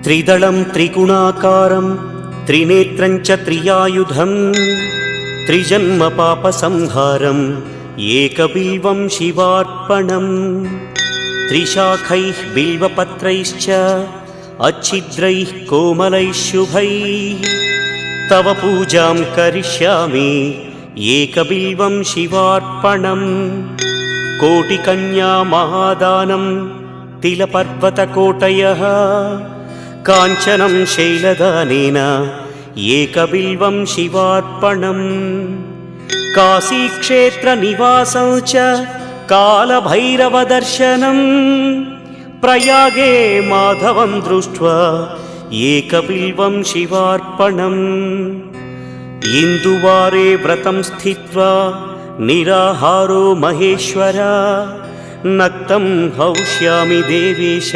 त्रिदलं त्रिगुणाकारं त्रिनेत्रं च त्रियायुधं त्रिजन्म पापसंहारम् एकबिल्वं शिवार्पणम् त्रिशाखैः बिल्वपत्रैश्च अच्छिद्रैः कोमलैः शुभैः तव पूजां करिष्यामि एकबिल्वं शिवार्पणम् कोटिकन्या महादानं तिलपर्वतकोटयः काञ्चनं शैलदानेन एकबिल्वं शिवार्पणम् काशीक्षेत्रनिवासं च कालभैरवदर्शनं प्रयागे माधवं दृष्ट्वा एकबिल्वं शिवार्पणम् इन्दुवारे व्रतं स्थित्वा निराहारो महेश्वर नक्तं हौष्यामि देवेश